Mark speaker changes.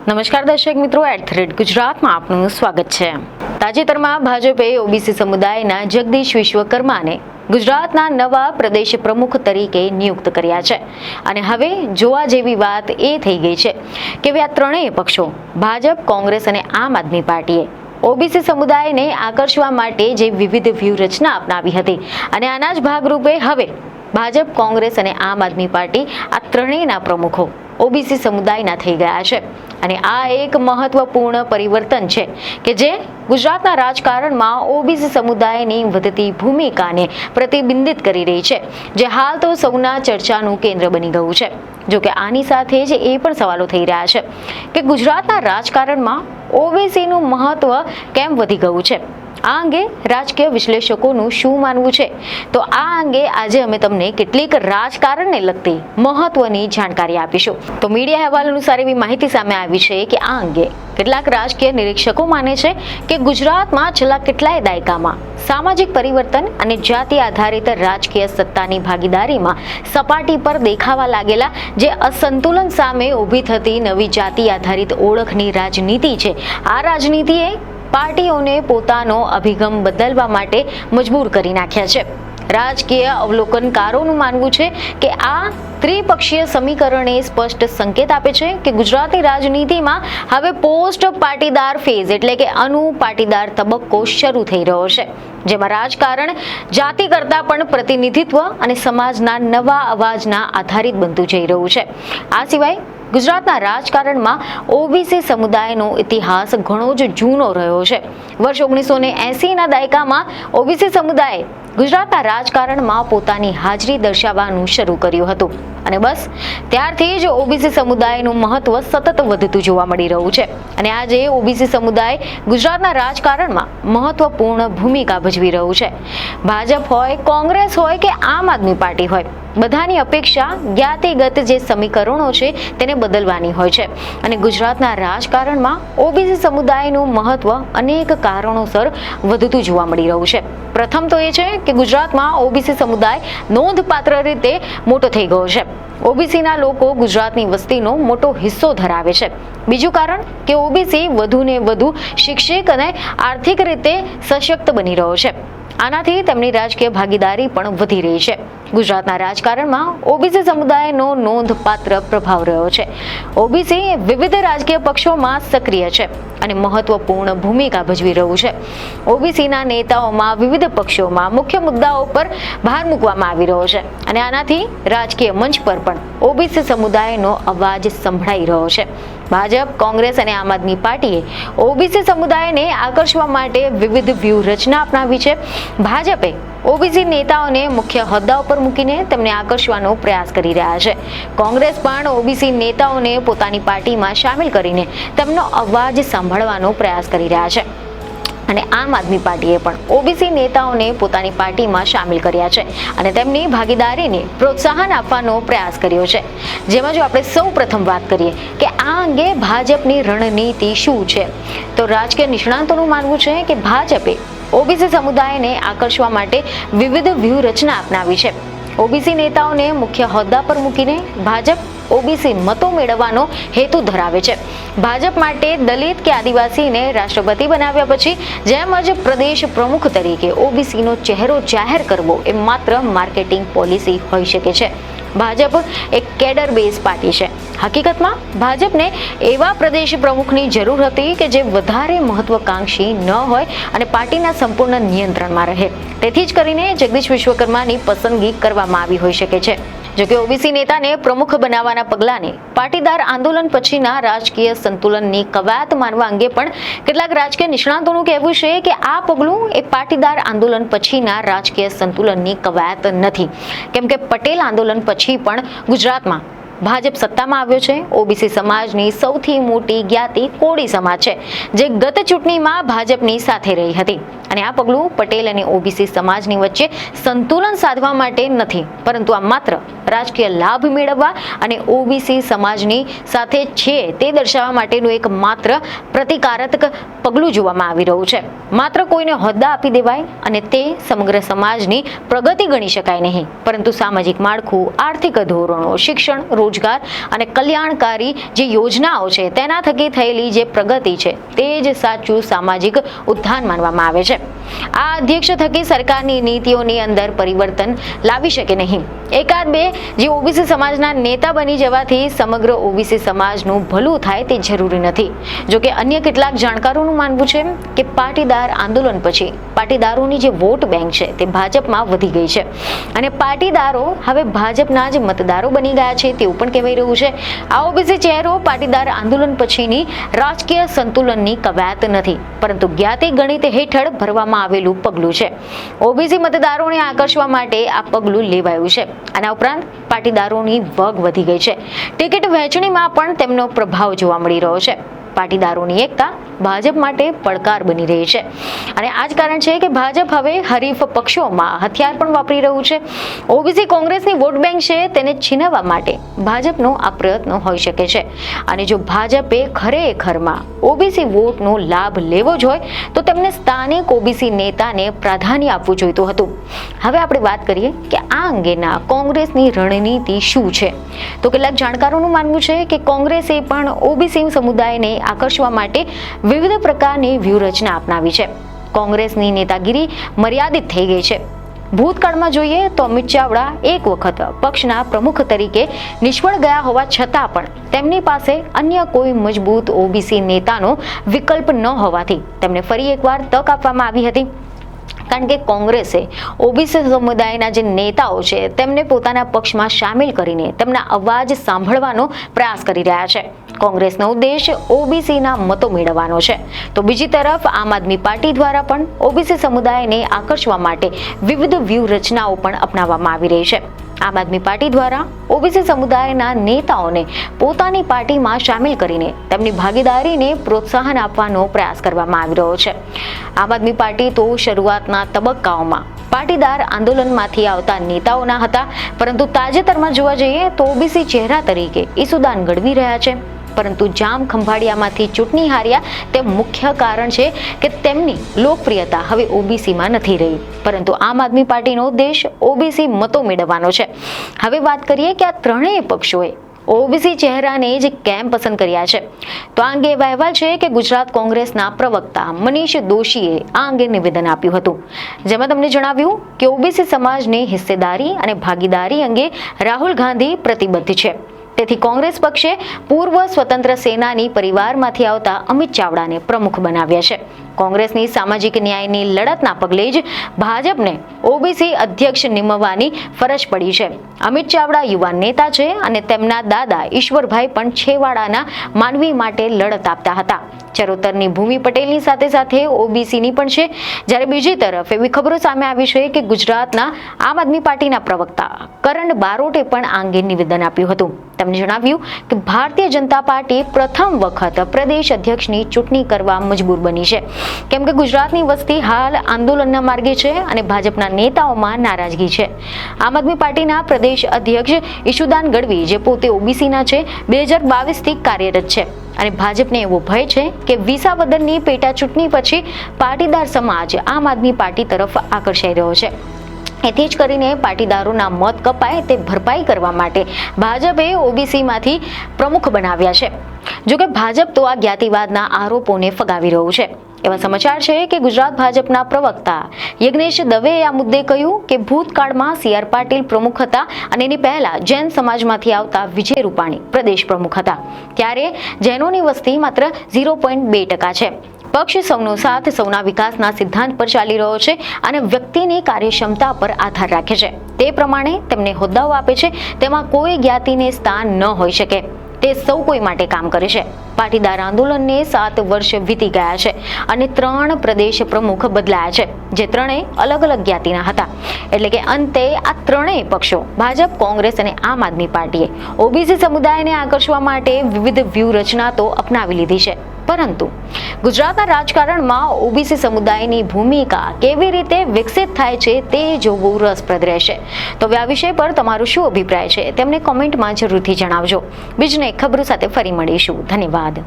Speaker 1: નમસ્કાર દર્શક મિત્રો, @ગુજરાતમાં આપનું સ્વાગત છે। તાજેતરમાં ભાજપે ઓબીસી સમુદાયના જગદીશ વિશ્વકર્માને ગુજરાતના નવા પ્રદેશ પ્રમુખ તરીકે નિયુક્ત કર્યા છે અને હવે જોવા જેવી વાત એ થઈ ગઈ છે કે આ ત્રણેય પક્ષો ભાજપ, કોંગ્રેસ અને આમ આદમી પાર્ટીએ ઓબીસી સમુદાયને આકર્ષવા માટે જે વિવિધ વ્યૂહરચના અપનાવી હતી અને આના જ ભાગરૂપે હવે ભાજપ, કોંગ્રેસ અને આમ આદમી પાર્ટી આ ત્રણેયના પ્રમુખો ઓબીસી સમુદાયના થઈ ગયા છે અને આ એક મહત્વપૂર્ણ પરિવર્તન છે કે જે ગુજરાતના રાજકારણમાં ઓબીસી સમુદાયની વધતી ભૂમિકાને પ્રતિબિંબિત કરી રહી છે, જે હાલ તો સૌના ચર્ચાનું કેન્દ્ર બની ગયું છે। જો કે આની સાથે જ એ પણ સવાલો થઈ રહ્યા છે કે ગુજરાતના રાજકારણમાં ઓબીસીનું મહત્વ કેમ વધી ગયું છે। આ અંગે રાજકીય વિશ્લેષકોનું શું માનવું છે, તો આ અંગે આજે અમે તમને કેટલીક રાજકારણને લગતી મહત્વની જાણકારી આપીશું। તો મીડિયા અહેવાલ અનુસાર એવી માહિતી સામે આવી છે કે આ અંગે કેટલાક રાજકીય નિરીક્ષકો માને છે કે ગુજરાતમાં છેલ્લા કેટલાય દાયકામાં સામાજિક પરિવર્તન અને જાતિ આધારિત રાજકીય સત્તાની ભાગીદારીમાં સપાટી પર દેખાવા લાગેલા જે અસંતુલન સામે ઊભી થતી નવી જાતિ આધારિત ઓળખની રાજનીતિ છે, આ રાજનીતિએ પાર્ટીઓને પોતાનો અભિગમ બદલવા માટે મજબૂર કરી નાખ્યા છે। રાજકીય અવલોકનકારોનું માનવું છે કે આ ત્રિપક્ષીય સમીકરણે સ્પષ્ટ સંકેત આપે છે કે ગુજરાતની રાજનીતિમાં હવે પોસ્ટ પાટીદાર ફેઝ એટલે કે અનુપાટીદાર તબક્કો શરૂ થઈ રહ્યો છે, જેમાં રાજકારણ જાતિ કરતાં પણ પ્રતિનિધિત્વ અને સમાજના નવા અવાજના આધારિત બનતું જઈ રહ્યું છે। આ સિવાય ગુજરાતના રાજકારણમાં ઓબીસી સમુદાયનો ઇતિહાસ ઘણો જ જૂનો રહ્યો છે। વર્ષ 1980ના દાયકામાં ઓબીસી સમુદાયે ગુજરાતના રાજકારણમાં પોતાની હાજરી દર્શાવવાનું શરૂ કર્યું હતું અને બસ ત્યારથી જ ઓબીસી સમુદાયનું મહત્વ સતત વધતું જોવા મળી રહ્યું છે અને આજે ઓબીસી સમુદાય ગુજરાતના રાજકારણમાં મહત્વપૂર્ણ ભૂમિકા ભજવી રહ્યું છે। ભાજપ હોય, કોંગ્રેસ હોય કે આમ આદમી પાર્ટી હોય, બધાની અપેક્ષા જ્ઞાતિગત જે સમીકરણો છે તેને બદલવાની હોય છે અને ગુજરાતના રાજકારણમાં ઓબીસી સમુદાયનું મહત્વ અનેક કારણોસર વધતું જોવા મળી રહ્યું છે। પ્રથમ તો એ છે કે ગુજરાતમાં ઓબીસી સમુદાય નોંધપાત્ર રીતે મોટો થઈ ગયો છે। ઓબીસીના લોકો ગુજરાતની વસ્તીનો મોટો હિસ્સો ધરાવે છે। બીજું કારણ કે ઓબીસી વધુને વધુ શિક્ષિત અને આર્થિક રીતે સશક્ત બની રહ્યો છે, આનાથી તેમની રાજકીય ભાગીદારી પણ વધી રહી છે। ગુજરાતના રાજકારણમાં ઓબીસી સમુદાયનો નોંધપાત્ર પ્રભાવ રહ્યો છે। ઓબીસી વિવિધ રાજકીય પક્ષોમાં સક્રિય છે અને મહત્વપૂર્ણ ભૂમિકા ભજવી રહ્યું છે। ઓબીસીના નેતાઓમાં વિવિધ પક્ષોમાં મુખ્ય મુદ્દાઓ પર ભાર મૂકવામાં આવી રહ્યો છે અને આનાથી રાજકીય મંચ પર પણ ઓબીસી સમુદાયનો અવાજ સંભળાઈ રહ્યો છે। ભાજપ, કોંગ્રેસ અને આમ આદમી પાર્ટીએ ઓબીસી સમુદાયને આકર્ષવા માટે વિવિધ વ્યૂહરચના અપનાવી છે। ભાજપે ઓબીસી નેતાઓને મુખ્ય હોદ્દાઓ પર મૂકીને તેમને આકર્ષવાનો પ્રયાસ કરી રહ્યા છે। કોંગ્રેસ પણ ઓબીસી નેતાઓને પોતાની પાર્ટીમાં સામેલ કરીને તેમનો અવાજ સાંભળવાનો પ્રયાસ કરી રહ્યા છે અને આમ આદમી પાર્ટીએ પણ ઓબીસી નેતાઓને પોતાની પાર્ટીમાં સામેલ કર્યા છે અને તેમની ભાગીદારીને પ્રોત્સાહન આપવાનો પ્રયાસ કર્યો છે। જેમાં જો આપણે સૌ પ્રથમ વાત કરીએ કે આ અંગે ભાજપની રણનીતિ શું છે, તો રાજકીય નિષ્ણાતોનું માનવું છે કે ભાજપે ઓબીસી સમુદાયને આકર્ષવા માટે વિવિધ વ્યૂહરચના અપનાવી છે। ઓબીસી નેતાઓને મુખ્ય હોદ્દા પર મૂકીને ભાજપ ઓબીસી મતો મેળવવાનો હેતુ ધરાવે છે। ભાજપ માટે દલિત કે આદિવાસીને રાષ્ટ્રપતિ બનાવ્યા પછી જેમ જ પ્રદેશ પ્રમુખ તરીકે ઓબીસીનો ચહેરો જાહેર કરવો એ માત્ર માર્કેટિંગ પોલિસી હોઈ શકે છે। ભાજપ એક કેડર બેઝ પાર્ટી છે। હકીકતમાં ભાજપને એવા પ્રદેશ પ્રમુખની જરૂર હતી કે જે વધારે મહત્વકાંક્ષી ન હોય અને પાર્ટીના સંપૂર્ણ નિયંત્રણમાં રહે। તેથી જ કરીને જગદીશ વિશ્વકર્માની પસંદગી કરવામાં આવી હોઈ શકે છે। જોકે ઓબીસી નેતાને પ્રમુખ બનાવવાના પગલાને પાટીદાર આંદોલન પછીના રાજકીય સંતુલનની કવાયત માનવા અંગે પણ કેટલાક રાજકીય નિષ્ણાતોનું કહેવું છે કે આ પગલું એ પાટીદાર આંદોલન પછીના રાજકીય સંતુલનની કવાયત નથી, કેમ કે પટેલ આંદોલન પછી પણ ગુજરાતમાં ભાજપ સત્તામાં આવ્યો છે। ઓબીસી સમાજની સૌથી મોટી જ્ઞાતિ કોળી સમાજ છે, જે ગત ચૂંટણીમાં ભાજપની સાથે રહી હતી અને આ પગલું પટેલ અને ઓબીસી સમાજની વચ્ચે સંતુલન સાધવા માટે નથી, પરંતુ આ માત્ર રાજકીય લાભ મેળવવા અને ઓબીસી સમાજની સાથે છે તે દર્શાવવા માટેનું એક માત્ર પ્રતિકારાત્મક પગલું જોવામાં આવી રહ્યું છે। માત્ર કોઈને હોદ્દા આપી દેવાય અને તે સમગ્ર સમાજની પ્રગતિ ગણી શકાય નહીં, પરંતુ સામાજિક માળખું, આર્થિક ધોરણો, શિક્ષણ, રોજગાર અને કલ્યાણકારી જે યોજનાઓ છે તેના થકી થયેલી જે પ્રગતિ છે તે જ સાચું સામાજિક ઉત્થાન માનવામાં આવે છે. આ અધ્યક્ષ થકી સરકારની નીતિઓની અંદર પરિવર્તન લાવી શકે નહીં. એકાદ બે જે ઓબીસી સમાજના નેતા બની જવાથી સમગ્ર ઓબીસી સમાજનું ભલું થાય તે જરૂરી નથી. જોકે અન્ય કેટલાક જાણકારોનું માનવું છે કે પાટીદાર આંદોલન પછી પાટીદારોની જે વોટ બેંક છે તે ભાજપમાં વધી ગઈ છે અને પાટીદારો હવે ભાજપના જ મતદારો બની ગયા છે તેવું પણ કહેવાય રહ્યું છે. આ ઓબીસી ચહેરો પાટીદાર આંદોલન પછીની રાજકીય સંતુલનની કવાયત નથી, પરંતુ જ્ઞાતિ ગણિત હેઠળ ભરવામાં આવેલું પગલું છે. ઓબીસી મતદારોને આકર્ષવા માટે આ પગલું લેવાયું છે. આના ઉપરાંત પાટીદારોની વગ વધી ગઈ છે. ટિકિટ વહેંચણીમાં પણ તેમનો પ્રભાવ જોવા મળી રહ્યો છે. પાટીદારોની એકતા ભાજપ માટે પડકાર બની રહી છે અને આ જ કારણ છે કે ભાજપ હવે હરીફ પક્ષોમાં હથિયાર પણ વાપરી રહ્યું છે. ઓબીસી કોંગ્રેસની વોટ બેંક છે તેને છીનવવા માટે ભાજપનો આ પ્રયત્ન હોઈ શકે છે અને જો ભાજપે ખરેખરમાં ઓબીસી વોટનો લાભ લેવો જ હોય તો તેમને સ્થાનિક ઓબીસી નેતાને પ્રાધાન્ય આપવું જોઈતું હતું. હવે આપણે વાત કરીએ કે આ અંગેના કોંગ્રેસની રણનીતિ શું છે, તો કેટલાક જાણકારોનું માનવું છે કે કોંગ્રેસે પણ ઓબીસી સમુદાયને આકર્ષવા માટે વિવિધ પ્રકારની વ્યૂહરચના અપનાવી છે. કોંગ્રેસની નેતાગીરી મર્યાદિત થઈ ગઈ છે. ભૂતકાળમાં જોઈએ તો અમિત ચાવડા એક વખત પક્ષના પ્રમુખ તરીકે નિષ્ફળ ગયા હોવા છતાં પણ તેમની પાસે અન્ય કોઈ મજબૂત ઓબીસી નેતાનો વિકલ્પ ન હોવાથી તેમને ફરી એકવાર તક આપવામાં આવી હતી. કારણ કે કોંગ્રેસે ઓબીસી સમુદાયના જે નેતાઓ છે તેમને પોતાના પક્ષમાં સામેલ કરીને તેમના અવાજ સાંભળવાનો પ્રયાસ કરી રહ્યા છે. કોંગ્રેસનો ઉદ્દેશ ઓબીસીના મતો મેળવવાનો છે, તો બીજી તરફ આમ આદમી પાર્ટી દ્વારા પણ ઓબીસી સમુદાયને આકર્ષવા માટે વિવિધ વ્યૂહરચનાઓ પણ અપનાવવામાં આવી રહી છે. આમ આદમી પાર્ટી દ્વારા ઓબીસી સમુદાયના નેતાઓને પોતાની પાર્ટીમાં સામેલ કરીને તેમની ભાગીદારીને પ્રોત્સાહન આપવાનો પ્રયાસ કરવામાં આવી રહ્યો છે. આમ આદમી પાર્ટી તો શરૂઆતના તબક્કાઓમાં પાટીદાર આંદોલનમાંથી આવતા નેતાઓના હતા, પરંતુ તાજેતરમાં જોવા જઈએ તો ઓબીસી ચહેરા તરીકે ઈસુદાન ગઢવી રહ્યા છે. પરંતુ જામ ખંભાળિયામાંથી ચૂંટણી હાર્યા તે મુખ્ય કારણ છે કે તેમની લોકપ્રિયતા હવે ઓબીસીમાં નથી રહી, પરંતુ આમ આદમી પાર્ટીનો ઉદ્દેશ ઓબીસી મતો મેળવવાનો છે. હવે વાત કરીએ કે આ ત્રણેય પક્ષોએ ઓબીસી ચહેરાને જ કેમ પસંદ કર્યા છે, તો આ અંગે એવા અહેવાલ છે કે ગુજરાત કોંગ્રેસના પ્રવક્તા મનીષ દોશીએ આ અંગે નિવેદન આપ્યું હતું, જેમાં તમને જણાવ્યું કે ઓબીસી સમાજની હિસ્સેદારી અને ભાગીદારી અંગે રાહુલ ગાંધી પ્રતિબદ્ધ છે. તેથી કોંગ્રેસ પક્ષે પૂર્વ સ્વતંત્ર સેનાની પરિવારમાંથી આવતા અમિત ચાવડાને પ્રમુખ બનાવ્યા છે. કોંગ્રેસની સામાજિક ન્યાયની લડતના પગલે જ ભાજપને ઓબીસી અધ્યક્ષ નિમવાની ફરજ પડી છે. અમિત ચાવડા યુવાન નેતા છે અને તેમના દાદા ઈશ્વરભાઈ પણ છેવાડાના માનવી માટે લડત આપતા હતા. ચરોતરની ભૂમિ પટેલની સાથે સાથે ઓબીસીની પણ છે. જ્યારે બીજી તરફ એવી ખબરો સામે આવી છે કે ગુજરાતના આમ આદમી પાર્ટીના પ્રવક્તા કરણ બારોટે પણ આ અંગે નિવેદન આપ્યું હતું. તેમણે જણાવ્યું કે ભારતીય જનતા પાર્ટી પ્રથમ વખત પ્રદેશ અધ્યક્ષની ચૂંટણી કરવા મજબૂર બની છે, કેમ કે ગુજરાતની વસ્તી હાલ આંદોલનના માર્ગે છે અને ભાજપના નેતાઓમાં નારાજગી છે. આમ આદમી પાર્ટીના પ્રદેશ અધ્યક્ષ ઈશુદાન ગઢવી જે પોતે ઓબીસીના છે 2022 થી કાર્યરત છે અને ભાજપને એવો ભય છે કે વિસાવદરની પેટા ચૂંટણી પછી પાટીદાર સમાજ આમ આદમી પાર્ટી તરફ આકર્ષાઈ રહ્યો છે. એથી જ કરીને પાટીદારોના મત કપાય તે ભરપાઈ કરવા માટે ભાજપે ઓબીસીમાંથી પ્રમુખ બનાવ્યા છે. જોકે ભાજપ તો આ જ્ઞાતિવાદના આરોપોને ફગાવી રહ્યું છે. એવા સમાચાર છે કે ગુજરાત ભાજપના પ્રવક્તા યજ્ઞેશ દવેએ આ મુદ્દે કહ્યું કે ભૂતકાળમાં સીઆર પાટીલ પ્રમુખ હતા અને એની પહેલા જૈન સમાજમાંથી આવતા વિજય રૂપાણી પ્રદેશ પ્રમુખ હતા. ત્યારે જૈનોની વસ્તી માત્ર 0.2% છે. પક્ષ સૌનો સાથ સૌના વિકાસના સિદ્ધાંત પર ચાલી રહ્યો છે અને વ્યક્તિની કાર્યક્ષમતા પર આધાર રાખે છે. તે પ્રમાણે તેમને હોદ્દાઓ આપે છે. તેમાં કોઈ જ્ઞાતિને સ્થાન ન હોઈ શકે. તે સૌ કોઈ માટે કામ કરે છે. પાટીદાર આંદોલનને 7 વર્ષ વીતી ગયા છે અને 3 પ્રદેશ પ્રમુખ બદલાયા છે, જે ત્રણેય અલગ અલગ જ્ઞાતિના હતા. એટલે કે અંતે આ ત્રણેય પક્ષો ભાજપ, કોંગ્રેસ અને આમ આદમી પાર્ટીએ ઓબીસી સમુદાયને આકર્ષવા માટે વિવિધ વ્યૂહરચના તો અપનાવી લીધી છે, પરંતુ ગુજરાતના રાજકારણમાં ઓબીસી સમુદાયની ભૂમિકા કેવી રીતે વિકસિત થાય છે તે જોવું રસપ્રદ રહેશે. તો આ વિષય પર તમારો શું અભિપ્રાય છે તેમને કોમેન્ટમાં જરૂરથી જણાવજો. બીજને ખબરો સાથે ફરી મળીશું. ધન્યવાદ.